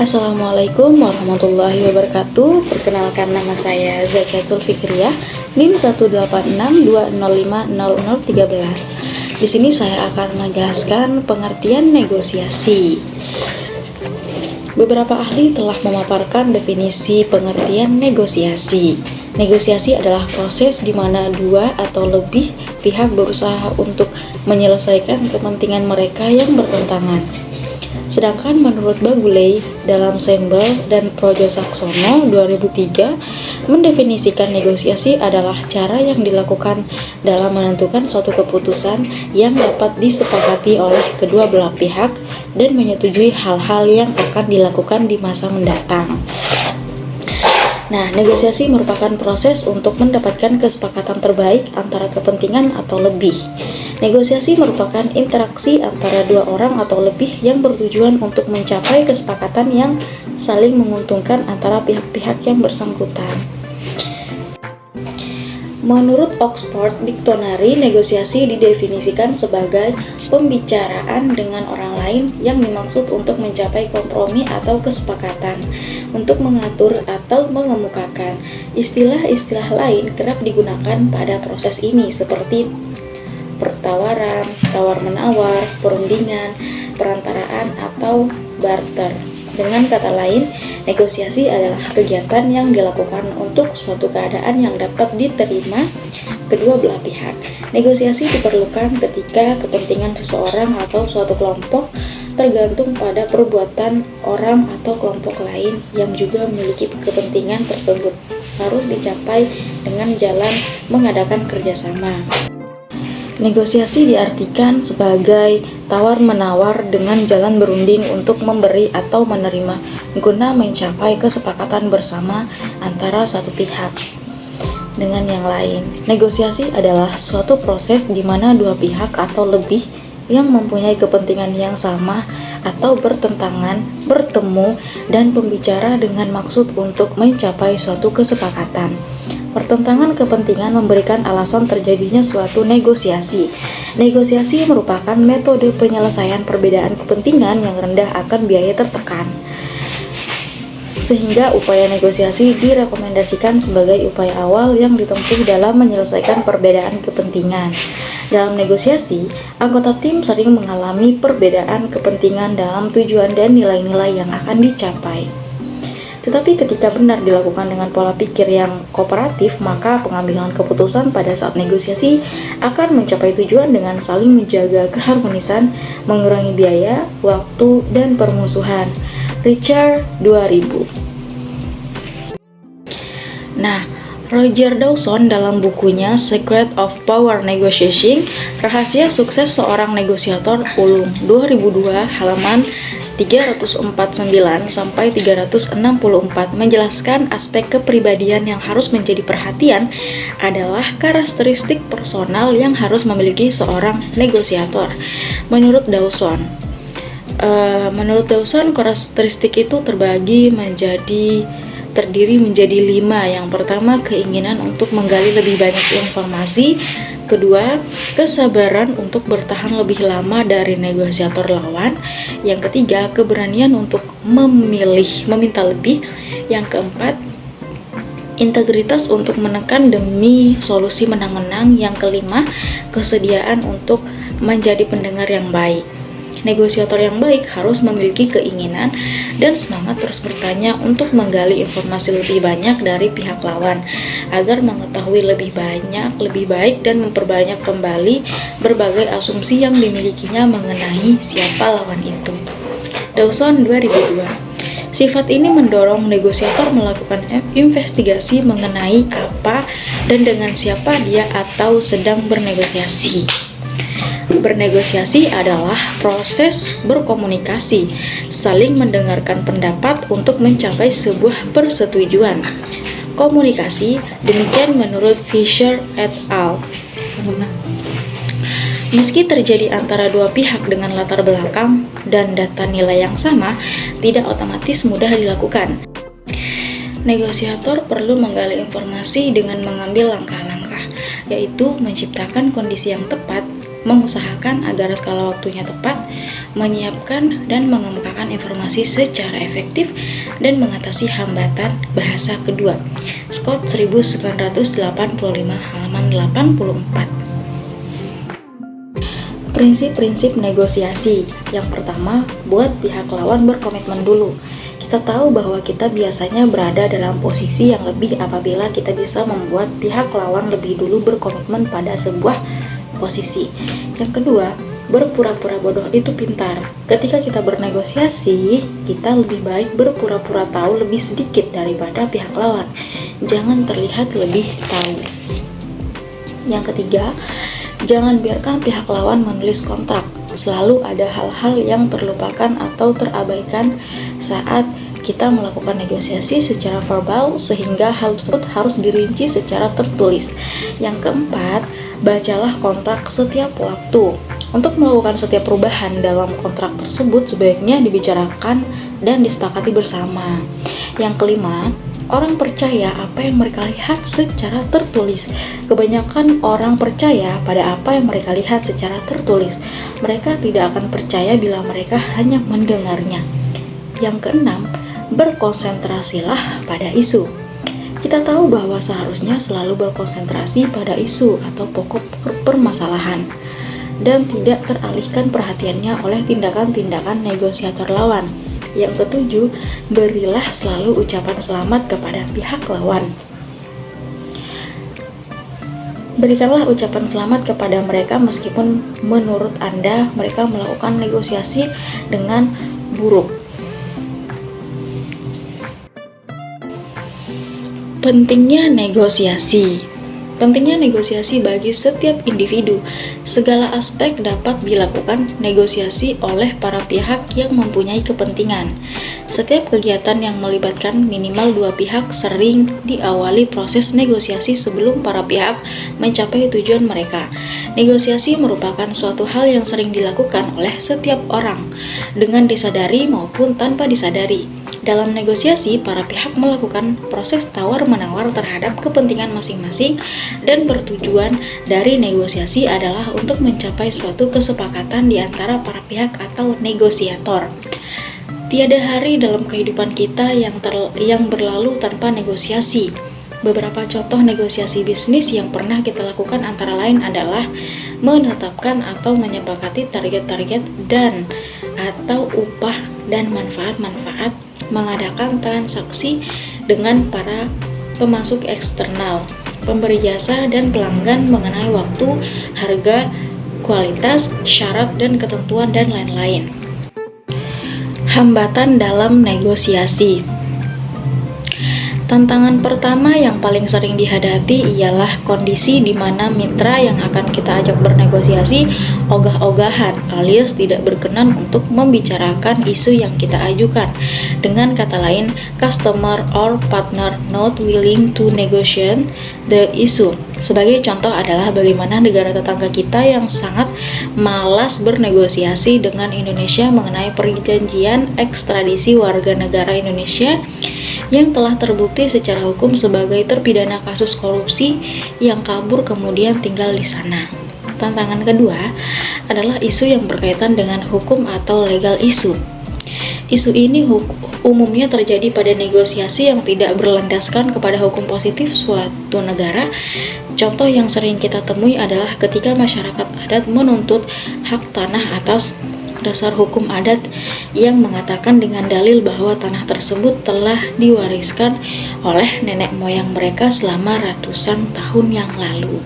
Assalamualaikum warahmatullahi wabarakatuh. Perkenalkan, nama saya Zakiatul Fikriyah, NIM 18620500013. Di sini saya akan menjelaskan pengertian negosiasi. Beberapa ahli telah memaparkan definisi pengertian negosiasi. Negosiasi adalah proses di mana dua atau lebih pihak berusaha untuk menyelesaikan kepentingan mereka yang bertentangan. Sedangkan menurut Baguley dalam Sembel dan Projo Saksono 2003 mendefinisikan negosiasi adalah cara yang dilakukan dalam menentukan suatu keputusan yang dapat disepakati oleh kedua belah pihak dan menyetujui hal-hal yang akan dilakukan di masa mendatang. Nah, negosiasi merupakan proses untuk mendapatkan kesepakatan terbaik antara kepentingan atau lebih. Negosiasi merupakan interaksi antara dua orang atau lebih yang bertujuan untuk mencapai kesepakatan yang saling menguntungkan antara pihak-pihak yang bersangkutan. Menurut Oxford Dictionary, negosiasi didefinisikan sebagai pembicaraan dengan orang lain yang dimaksud untuk mencapai kompromi atau kesepakatan, untuk mengatur atau mengemukakan. Istilah-istilah lain kerap digunakan pada proses ini seperti pertawaran, tawar-menawar, perundingan, perantaraan, atau barter. Dengan kata lain, negosiasi adalah kegiatan yang dilakukan untuk suatu keadaan yang dapat diterima kedua belah pihak. Negosiasi diperlukan ketika kepentingan seseorang atau suatu kelompok tergantung pada perbuatan orang atau kelompok lain yang juga memiliki kepentingan tersebut harus dicapai dengan jalan mengadakan kerjasama. Negosiasi diartikan sebagai tawar-menawar dengan jalan berunding untuk memberi atau menerima guna mencapai kesepakatan bersama antara satu pihak dengan yang lain. Negosiasi adalah suatu proses di mana dua pihak atau lebih yang mempunyai kepentingan yang sama atau bertentangan bertemu dan berbicara dengan maksud untuk mencapai suatu kesepakatan. Pertentangan kepentingan memberikan alasan terjadinya suatu negosiasi. Negosiasi merupakan metode penyelesaian perbedaan kepentingan yang rendah akan biaya tertekan. Sehingga upaya negosiasi direkomendasikan sebagai upaya awal yang ditempuh dalam menyelesaikan perbedaan kepentingan. Dalam negosiasi, anggota tim sering mengalami perbedaan kepentingan dalam tujuan dan nilai-nilai yang akan dicapai. Tetapi ketika benar dilakukan dengan pola pikir yang kooperatif, maka pengambilan keputusan pada saat negosiasi akan mencapai tujuan dengan saling menjaga keharmonisan, mengurangi biaya, waktu, dan permusuhan. Richard 2000. Nah, Roger Dawson dalam bukunya Secret of Power Negotiating, Rahasia Sukses Seorang Negosiator Ulum 2002 halaman 349 sampai 364 menjelaskan aspek kepribadian yang harus menjadi perhatian adalah karakteristik personal yang harus memiliki seorang negosiator. Menurut Dawson, karakteristik itu terdiri menjadi 5. Yang pertama, keinginan untuk menggali lebih banyak informasi. Kedua, kesabaran untuk bertahan lebih lama dari negosiator lawan. Yang ketiga, keberanian untuk meminta lebih. Yang keempat, integritas untuk menekan demi solusi menang-menang. Yang kelima, kesediaan untuk menjadi pendengar yang baik. Negosiator yang baik harus memiliki keinginan dan semangat terus bertanya untuk menggali informasi lebih banyak dari pihak lawan agar mengetahui lebih banyak, lebih baik, dan memperbanyak kembali berbagai asumsi yang dimilikinya mengenai siapa lawan itu. Dawson 2002. Sifat ini mendorong negosiator melakukan investigasi mengenai apa dan dengan siapa dia atau sedang bernegosiasi. Bernegosiasi adalah proses berkomunikasi, saling mendengarkan pendapat untuk mencapai sebuah persetujuan. Komunikasi, demikian menurut Fisher et al. Meski terjadi antara dua pihak dengan latar belakang dan data nilai yang sama, tidak otomatis mudah dilakukan. Negosiator perlu menggali informasi dengan mengambil langkah-langkah, yaitu menciptakan kondisi yang tepat mengusahakan agar skala waktunya tepat, menyiapkan dan mengemukakan informasi secara efektif, dan mengatasi hambatan bahasa kedua. Scott 1985 halaman 84. Prinsip-prinsip negosiasi. Yang pertama, buat pihak lawan berkomitmen dulu. Kita tahu bahwa kita biasanya berada dalam posisi yang lebih apabila kita bisa membuat pihak lawan lebih dulu berkomitmen pada sebuah posisi. Yang kedua, berpura-pura bodoh itu pintar. Ketika kita bernegosiasi, kita lebih baik berpura-pura tahu lebih sedikit daripada pihak lawan. Jangan terlihat lebih tahu. Yang ketiga, jangan biarkan pihak lawan menulis kontrak. Selalu ada hal-hal yang terlupakan atau terabaikan saat kita melakukan negosiasi secara verbal, sehingga hal tersebut harus dirinci secara tertulis. Yang keempat, bacalah kontrak setiap waktu. Untuk melakukan setiap perubahan dalam kontrak tersebut sebaiknya dibicarakan dan disepakati bersama. Yang kelima, orang percaya apa yang mereka lihat secara tertulis. Kebanyakan orang percaya pada apa yang mereka lihat secara tertulis. Mereka tidak akan percaya bila mereka hanya mendengarnya. Yang keenam, berkonsentrasilah pada isu. Kita tahu bahwa seharusnya selalu berkonsentrasi pada isu atau pokok permasalahan dan tidak teralihkan perhatiannya oleh tindakan-tindakan negosiator lawan. Yang ketujuh, berilah selalu ucapan selamat kepada pihak lawan. Berikanlah ucapan selamat kepada mereka meskipun menurut Anda mereka melakukan negosiasi dengan buruk. Pentingnya negosiasi. Pentingnya negosiasi bagi setiap individu. Segala aspek dapat dilakukan negosiasi oleh para pihak yang mempunyai kepentingan. Setiap kegiatan yang melibatkan minimal dua pihak sering diawali proses negosiasi sebelum para pihak mencapai tujuan mereka. Negosiasi merupakan suatu hal yang sering dilakukan oleh setiap orang, dengan disadari maupun tanpa disadari. Dalam negosiasi, para pihak melakukan proses tawar-menawar terhadap kepentingan masing-masing, dan bertujuan dari negosiasi adalah untuk mencapai suatu kesepakatan di antara para pihak atau negosiator. Tiada hari dalam kehidupan kita yang berlalu tanpa negosiasi. Beberapa contoh negosiasi bisnis yang pernah kita lakukan antara lain adalah menetapkan atau menyepakati target-target dan atau upah dan manfaat-manfaat, mengadakan transaksi dengan para pemasok eksternal, pemberi jasa dan pelanggan mengenai waktu, harga, kualitas, syarat dan ketentuan dan lain-lain. Hambatan dalam negosiasi. Tantangan pertama yang paling sering dihadapi ialah kondisi di mana mitra yang akan kita ajak bernegosiasi ogah-ogahan alias tidak berkenan untuk membicarakan isu yang kita ajukan. Dengan kata lain, customer or partner not willing to negotiate the issue. Sebagai contoh adalah bagaimana negara tetangga kita yang sangat malas bernegosiasi dengan Indonesia mengenai perjanjian ekstradisi warga negara Indonesia yang telah terbukti secara hukum sebagai terpidana kasus korupsi yang kabur kemudian tinggal di sana. Tantangan kedua adalah isu yang berkaitan dengan hukum atau legal issue. Isu ini umumnya terjadi pada negosiasi yang tidak berlandaskan kepada hukum positif suatu negara. Contoh yang sering kita temui adalah ketika masyarakat adat menuntut hak tanah atas dasar hukum adat yang mengatakan dengan dalil bahwa tanah tersebut telah diwariskan oleh nenek moyang mereka selama ratusan tahun yang lalu.